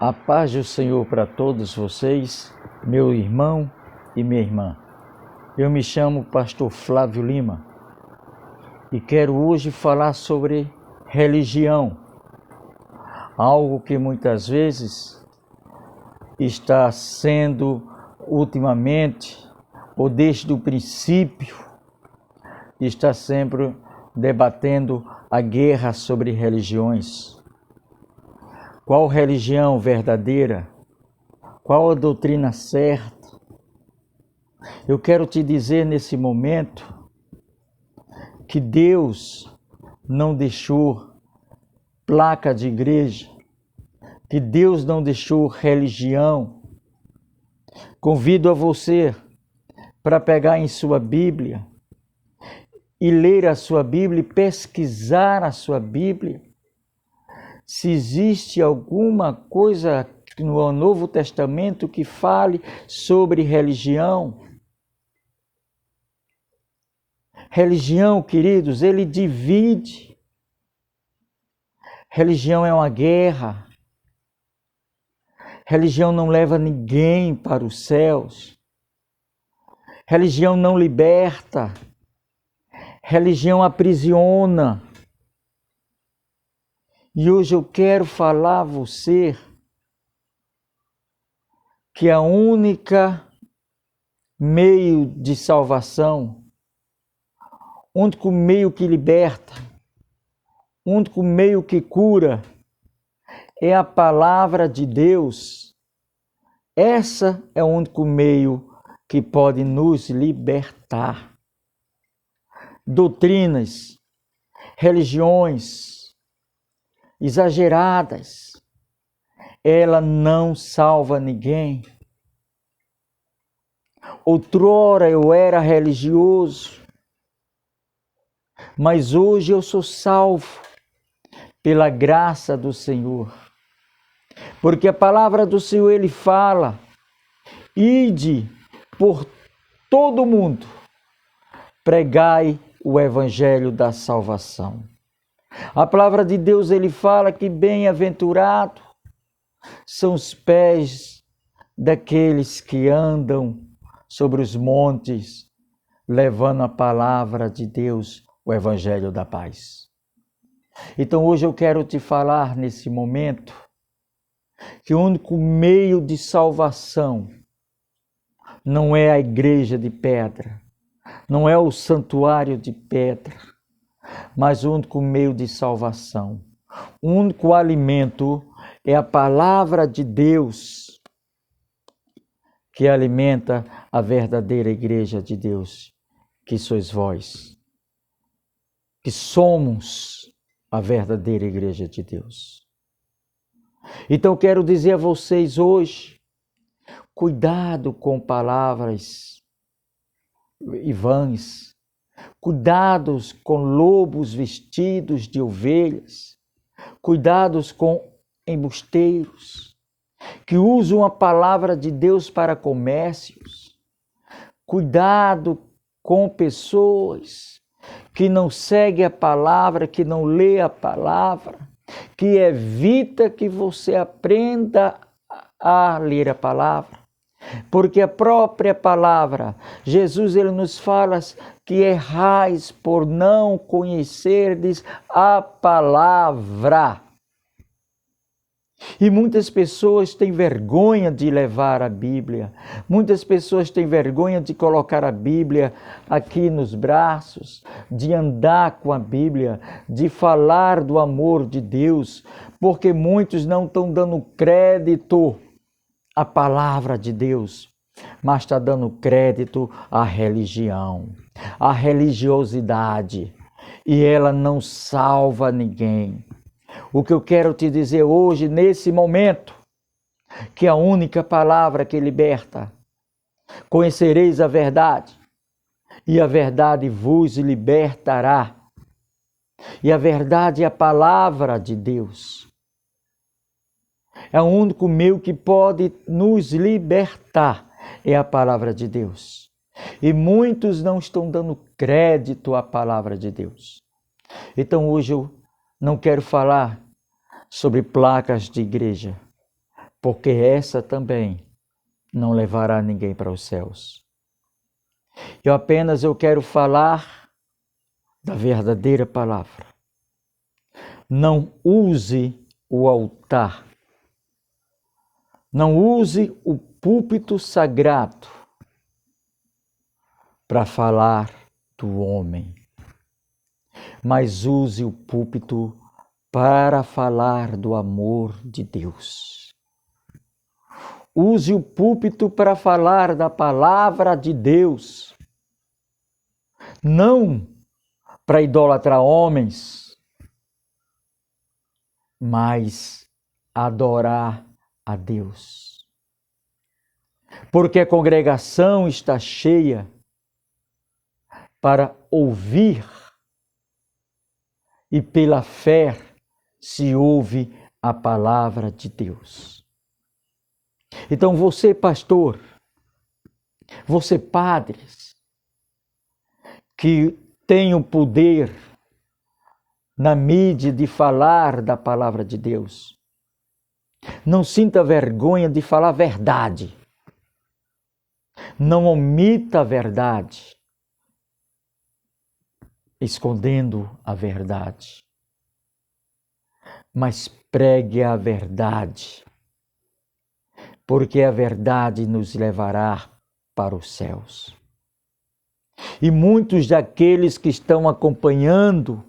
A paz do Senhor para todos vocês, meu irmão e minha irmã. Eu me chamo Pastor Flávio Lima e quero hoje falar sobre religião, algo que muitas vezes está sendo ultimamente, ou desde o princípio, está sempre debatendo a guerra sobre religiões. Qual religião verdadeira? Qual a doutrina certa? Eu quero te dizer nesse momento que Deus não deixou placa de igreja, que Deus não deixou religião. Convido a você para pegar em sua Bíblia e ler a sua Bíblia e pesquisar a sua Bíblia. Se existe alguma coisa no Novo Testamento que fale sobre religião. Religião, queridos, ele divide. Religião é uma guerra. Religião não leva ninguém para os céus. Religião não liberta. Religião aprisiona. E hoje eu quero falar a você que a única meio de salvação, único meio que liberta, único meio que cura, é a palavra de Deus. Essa é o único meio que pode nos libertar. Doutrinas, religiões exageradas, ela não salva ninguém. Outrora eu era religioso, mas hoje eu sou salvo pela graça do Senhor. Porque a palavra do Senhor, ele fala: ide por todo mundo, pregai o evangelho da salvação. A palavra de Deus, ele fala que bem-aventurado são os pés daqueles que andam sobre os montes, levando a palavra de Deus, o evangelho da paz. Então hoje eu quero te falar nesse momento que o único meio de salvação não é a igreja de pedra, não é o santuário de pedra, mas o único meio de salvação, o único alimento é a palavra de Deus, que alimenta a verdadeira igreja de Deus, que sois vós, que somos a verdadeira igreja de Deus. Então quero dizer a vocês hoje, cuidado com palavras vãs, cuidados com lobos vestidos de ovelhas, cuidados com embusteiros, que usam a palavra de Deus para comércios. Cuidado com pessoas que não seguem a palavra, que não lê a palavra, que evita que você aprenda a ler a palavra. Porque a própria palavra, Jesus ele nos fala que errais por não conhecerdes a palavra. E muitas pessoas têm vergonha de levar a Bíblia. Muitas pessoas têm vergonha de colocar a Bíblia aqui nos braços, de andar com a Bíblia, de falar do amor de Deus, porque muitos não estão dando crédito à palavra de Deus, mas está dando crédito à religião, à religiosidade, e ela não salva ninguém. O que eu quero te dizer hoje, nesse momento, que a única palavra que liberta, conhecereis a verdade, e a verdade vos libertará. E a verdade é a palavra de Deus. É o único meio que pode nos libertar, é a palavra de Deus. E muitos não estão dando crédito à palavra de Deus. Então hoje eu não quero falar sobre placas de igreja. porque essa também não levará ninguém para os céus. Eu quero falar da verdadeira palavra. Não use o altar. Não use o púlpito sagrado para falar do homem, mas use o púlpito para falar do amor de Deus. Use o púlpito para falar da palavra de Deus, não para idolatrar homens, mas adorar a Deus. Porque a congregação está cheia para ouvir e pela fé se ouve a palavra de Deus. Então você, pastor, você, padres, que tem o poder na mídia de falar da palavra de Deus, não sinta vergonha de falar a verdade. Não omita a verdade, escondendo a verdade, mas pregue a verdade, porque a verdade nos levará para os céus. E muitos daqueles que estão acompanhando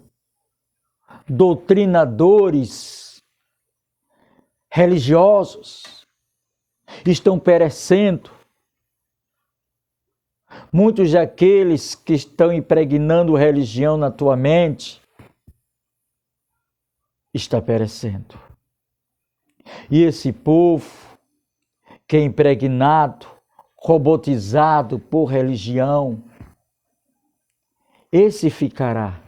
doutrinadores religiosos estão perecendo. Muitos daqueles que estão impregnando religião na tua mente está perecendo. E esse povo que é impregnado, robotizado por religião, esse ficará.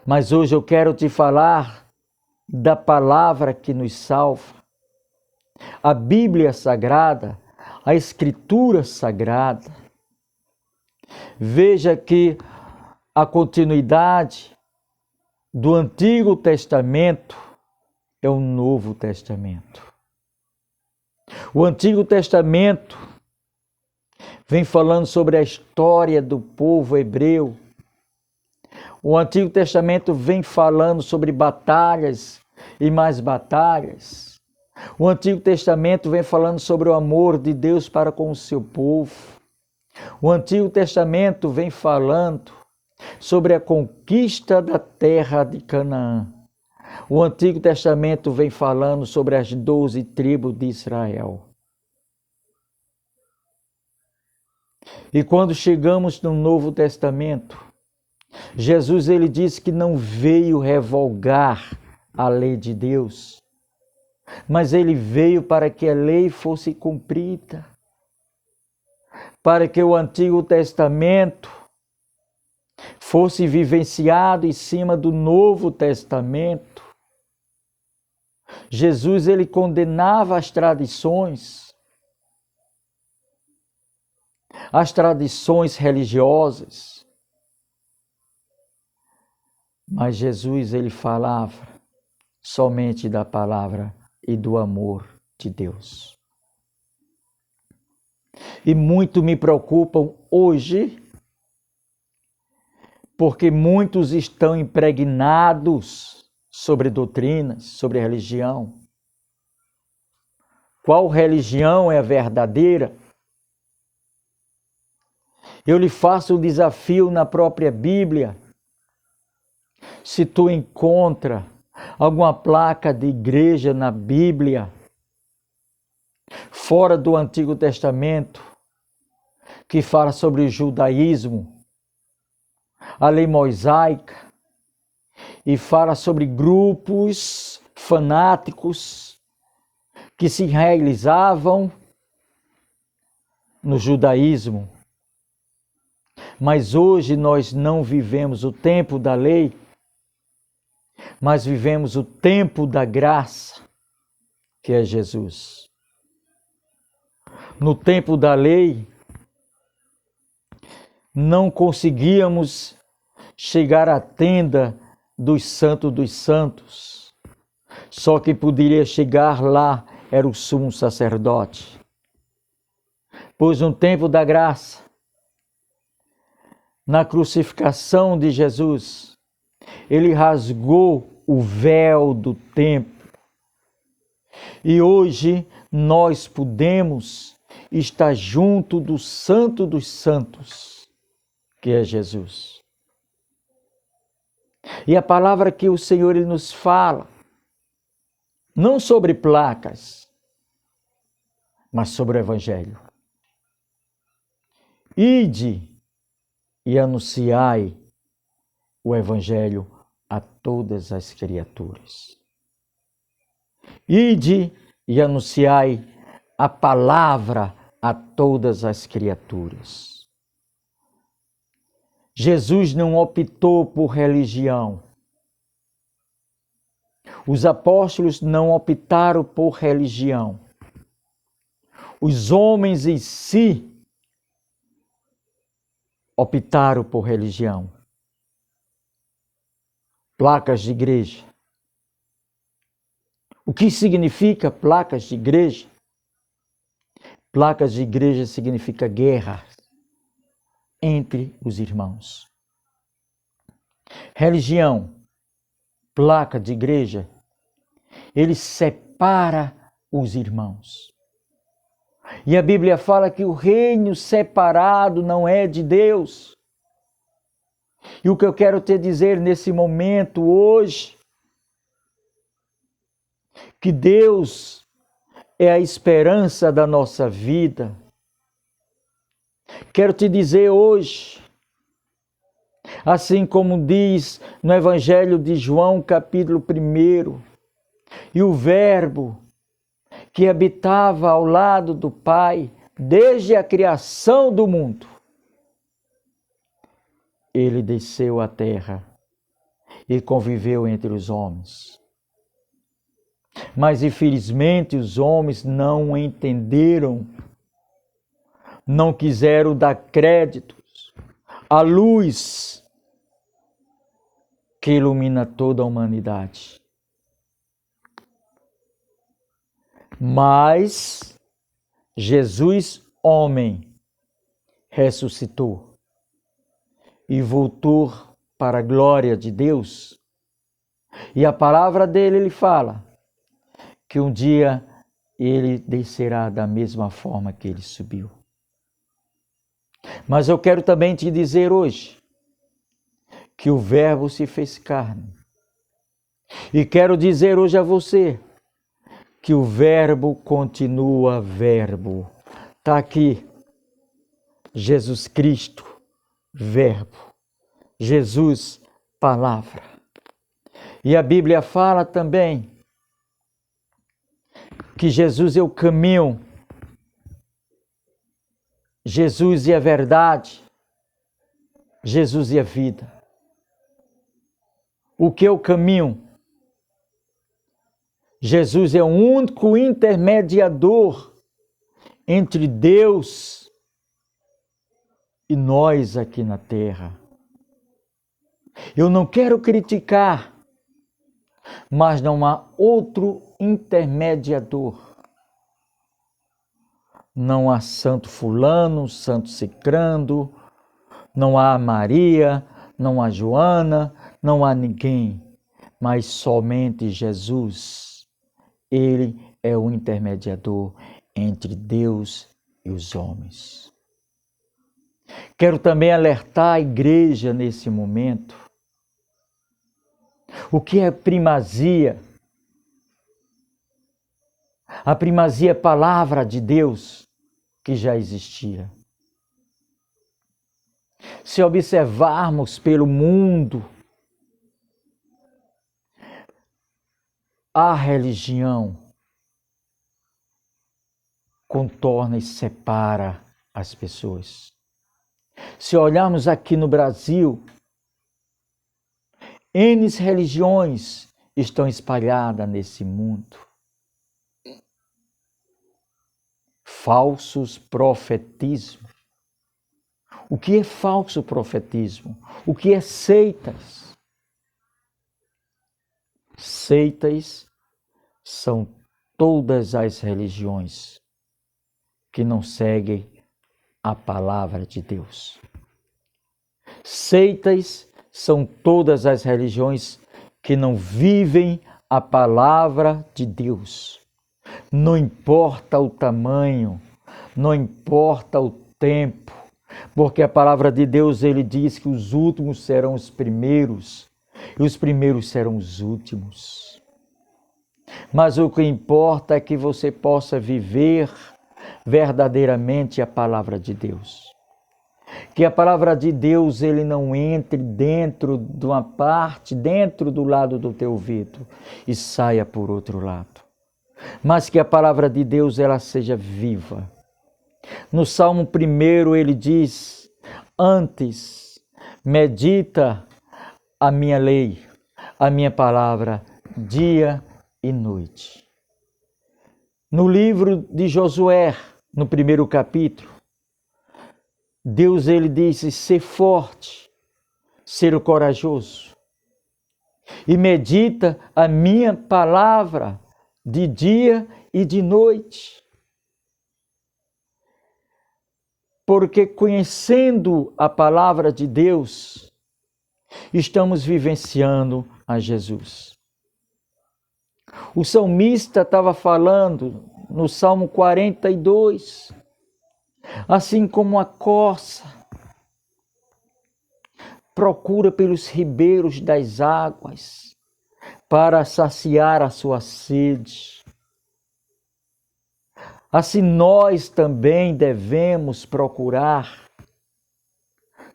Mas hoje eu quero te falar da palavra que nos salva, a Bíblia Sagrada, a Escritura Sagrada. Veja que a continuidade do Antigo Testamento é o Novo Testamento. O Antigo Testamento vem falando sobre a história do povo hebreu. O Antigo Testamento vem falando sobre batalhas e mais batalhas. O Antigo Testamento vem falando sobre o amor de Deus para com o seu povo. O Antigo Testamento vem falando sobre a conquista da terra de Canaã. O Antigo Testamento vem falando sobre as 12 tribos de Israel. E quando chegamos no Novo Testamento, Jesus ele disse que não veio revogar a lei de Deus, mas ele veio para que a lei fosse cumprida, para que o Antigo Testamento fosse vivenciado em cima do Novo Testamento. Jesus ele condenava as tradições religiosas, mas Jesus ele falava somente da palavra e do amor de Deus. E muito me preocupam hoje, porque muitos estão impregnados sobre doutrinas, sobre religião. Qual religião é a verdadeira? Eu lhe faço o desafio na própria Bíblia. Se tu encontra alguma placa de igreja na Bíblia, fora do Antigo Testamento, que fala sobre o judaísmo, a lei mosaica, e fala sobre grupos fanáticos que se realizavam no judaísmo. Mas hoje nós não vivemos o tempo da lei, mas vivemos o tempo da graça, que é Jesus. No tempo da lei, não conseguíamos chegar à tenda dos santos, Só quem poderia chegar lá era o sumo sacerdote. Pois no tempo da graça, na crucificação de Jesus, ele rasgou o véu do templo. E hoje nós podemos estar junto do Santo dos Santos, que é Jesus. E a palavra que o Senhor ele nos fala, não sobre placas, mas sobre o Evangelho. Ide e anunciai o Evangelho a todas as criaturas. Ide e anunciai a palavra a todas as criaturas. Jesus não optou por religião. Os apóstolos não optaram por religião. Os homens em si optaram por religião. Placas de igreja. O que significa placas de igreja? Placas de igreja significa guerra entre os irmãos. Religião, placa de igreja, ele separa os irmãos. E a Bíblia fala que o reino separado não é de Deus. E o que eu quero te dizer nesse momento hoje, que Deus é a esperança da nossa vida. Quero te dizer hoje, assim como diz no Evangelho de João, capítulo 1, e o Verbo que habitava ao lado do Pai desde a criação do mundo, ele desceu à terra e conviveu entre os homens. Mas infelizmente os homens não entenderam, não quiseram dar créditos à luz que ilumina toda a humanidade. Mas Jesus, homem, ressuscitou e voltou para a glória de Deus. E a palavra dele, ele fala que um dia ele descerá da mesma forma que ele subiu. Mas eu quero também te dizer hoje que o Verbo se fez carne. E quero dizer hoje a você que o Verbo continua Verbo. Está aqui Jesus Cristo, Verbo. Jesus, Palavra. E a Bíblia fala também que Jesus é o caminho, Jesus é a verdade, Jesus é a vida. O que é o caminho? Jesus é o único intermediador entre Deus e nós aqui na terra. Eu não quero criticar, mas não há outro intermediador. Não há santo fulano, santo cicrando, não há Maria, não há Joana, não há ninguém, mas somente Jesus. Ele é o intermediador entre Deus e os homens. Quero também alertar a igreja nesse momento. O que é primazia? A primazia é a palavra de Deus que já existia. Se observarmos pelo mundo, a religião contorna e separa as pessoas. Se olharmos aqui no Brasil, N religiões estão espalhadas nesse mundo. Falsos profetismos. O que é falso profetismo? O que é seitas? Seitas são todas as religiões que não seguem a palavra de Deus. Seitas são todas as religiões que não vivem a palavra de Deus. Não importa o tamanho, não importa o tempo, porque a palavra de Deus, ele diz que os últimos serão os primeiros e os primeiros serão os últimos. Mas o que importa é que você possa viver verdadeiramente a palavra de Deus. Que a palavra de Deus, ele não entre dentro de uma parte, dentro do lado do teu ouvido e saia por outro lado. Mas que a palavra de Deus, ela seja viva. No Salmo 1, ele diz: antes medita a minha lei, a minha palavra, dia e noite. No livro de Josué, no 1º capítulo, Deus, ele disse: ser forte, ser corajoso, e medita a minha palavra de dia e de noite. Porque conhecendo a palavra de Deus, estamos vivenciando a Jesus. O salmista estava falando no Salmo 42, assim como a corça procura pelos ribeiros das águas para saciar a sua sede. Assim nós também devemos procurar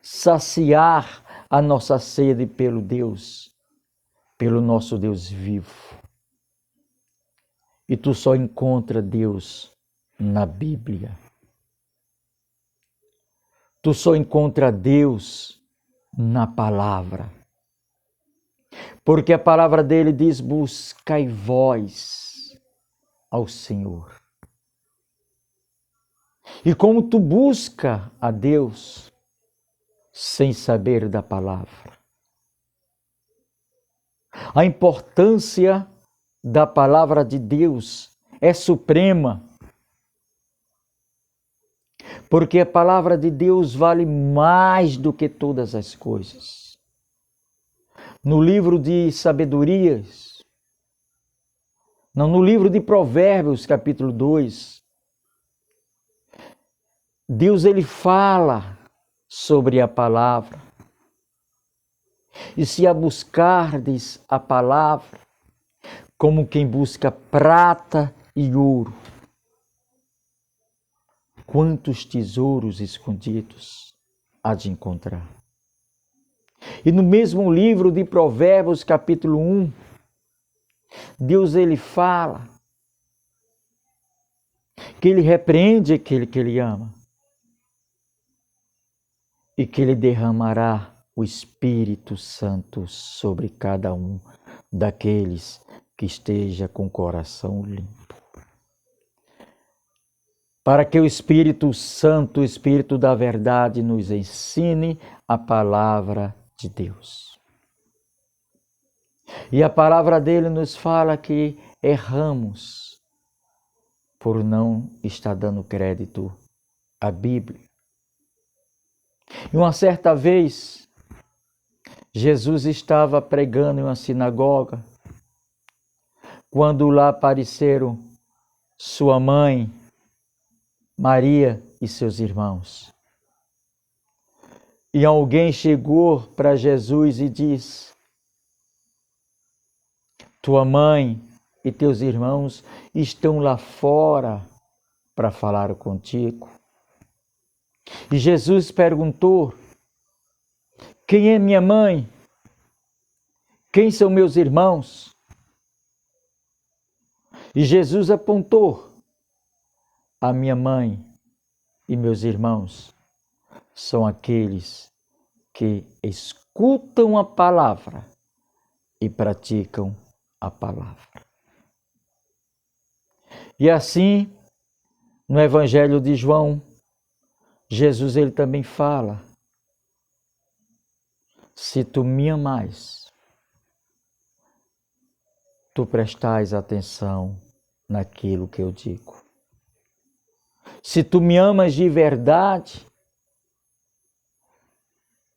saciar a nossa sede pelo Deus, pelo nosso Deus vivo. E tu só encontra Deus na Bíblia. Tu só encontra Deus na palavra. Porque a palavra dele diz: buscai vós ao Senhor. E como tu busca a Deus sem saber da palavra? A importância da palavra de Deus é suprema. Porque a palavra de Deus vale mais do que todas as coisas. No livro de Sabedorias, no livro de Provérbios, capítulo 2, Deus, ele fala sobre a palavra. E se a buscardes a palavra, como quem busca prata e ouro, quantos tesouros escondidos há de encontrar. E no mesmo livro de Provérbios, capítulo 1, Deus, ele fala que ele repreende aquele que ele ama e que ele derramará o Espírito Santo sobre cada um daqueles que esteja com o coração limpo. Para que o Espírito Santo, o Espírito da verdade, nos ensine a palavra de Deus. E a palavra dele nos fala que erramos por não estar dando crédito à Bíblia. E uma certa vez, Jesus estava pregando em uma sinagoga, quando lá apareceram sua mãe, Maria e seus irmãos. E alguém chegou para Jesus e disse: tua mãe e teus irmãos estão lá fora para falar contigo. E Jesus perguntou: quem é minha mãe? Quem são meus irmãos? E Jesus apontou: a minha mãe e meus irmãos são aqueles que escutam a palavra e praticam a palavra. E assim, no Evangelho de João, Jesus, ele também fala: se tu me amais, tu prestais atenção naquilo que eu digo. Se tu me amas de verdade,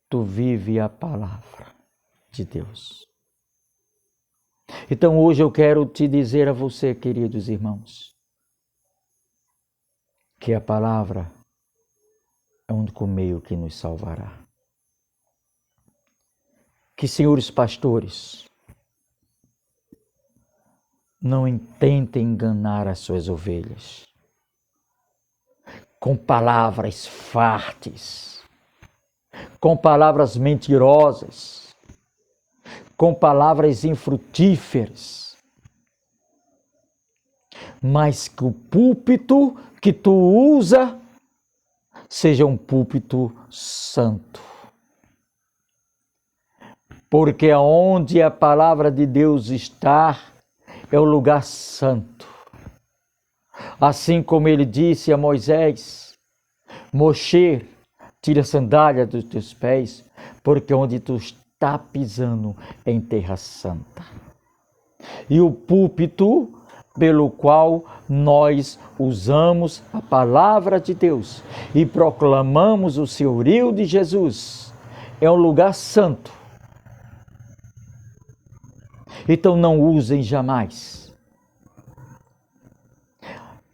tu vive a palavra de Deus. Então hoje eu quero te dizer a você, queridos irmãos, que a palavra é o único meio que nos salvará. Que, senhores pastores, não tentem enganar as suas ovelhas com palavras fartas, com palavras mentirosas, com palavras infrutíferas, mas que o púlpito que tu usa seja um púlpito santo. Porque onde a palavra de Deus está, é o lugar santo. Assim como ele disse a Moisés, Moshe, tira a sandália dos teus pés, porque onde tu está pisando é em terra santa. E o púlpito pelo qual nós usamos a palavra de Deus e proclamamos o senhorio de Jesus é um lugar santo. Então não usem jamais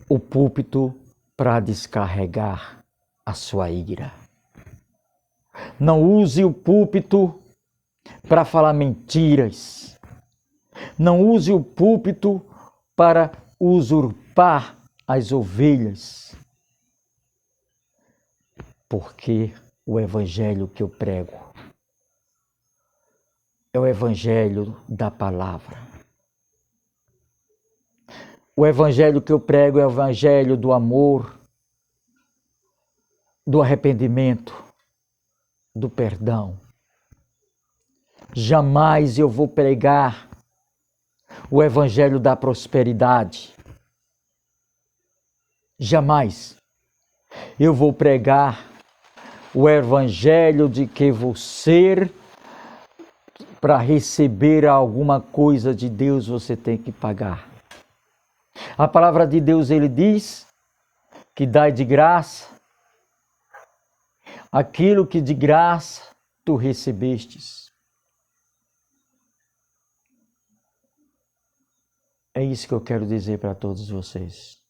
o púlpito para descarregar a sua ira. Não use o púlpito para falar mentiras. Não use o púlpito para usurpar as ovelhas. Porque o evangelho que eu prego é o evangelho da palavra. O evangelho que eu prego é o evangelho do amor, do arrependimento, do perdão. Jamais eu vou pregar o evangelho da prosperidade. Jamais eu vou pregar o evangelho de que você, para receber alguma coisa de Deus, você tem que pagar. A palavra de Deus, ele diz que dai de graça aquilo que de graça tu recebestes. É isso que eu quero dizer para todos vocês.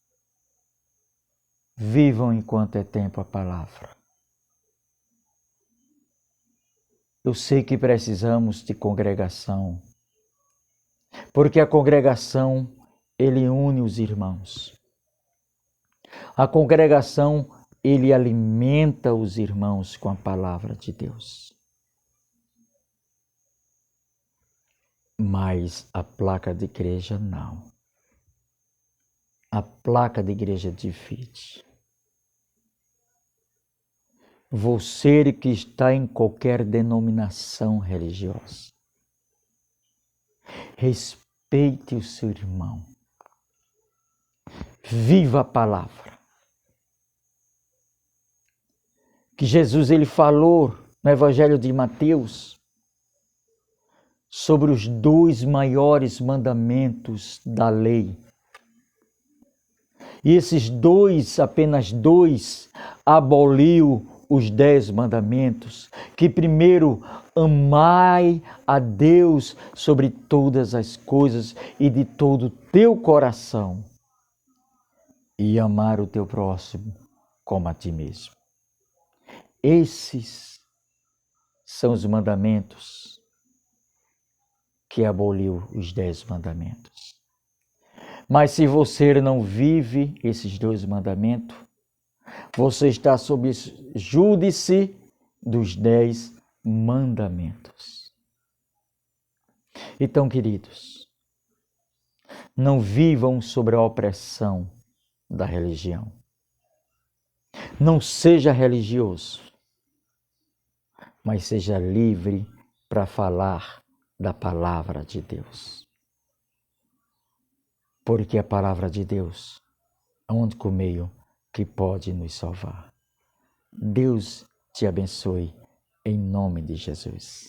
Vivam enquanto é tempo a palavra. Eu sei que precisamos de congregação, porque a congregação, ele une os irmãos. A congregação, ele alimenta os irmãos com a palavra de Deus. Mas a placa de igreja não. A placa de igreja divide. Você que está em qualquer denominação religiosa, respeite o seu irmão. Viva a palavra. Que Jesus ele falou no Evangelho de Mateus sobre os 2 maiores mandamentos da lei. E esses 2, apenas 2, aboliu os 10 mandamentos, que primeiro amai a Deus sobre todas as coisas e de todo o teu coração, e amar o teu próximo como a ti mesmo. Esses são os mandamentos que aboliu os 10 mandamentos. Mas se você não vive esses 2 mandamentos, você está sob júdice dos 10 mandamentos. Então, queridos, não vivam sobre a opressão da religião. Não seja religioso, mas seja livre para falar da palavra de Deus. Porque a palavra de Deus é o único meio que pode nos salvar. Deus te abençoe em nome de Jesus.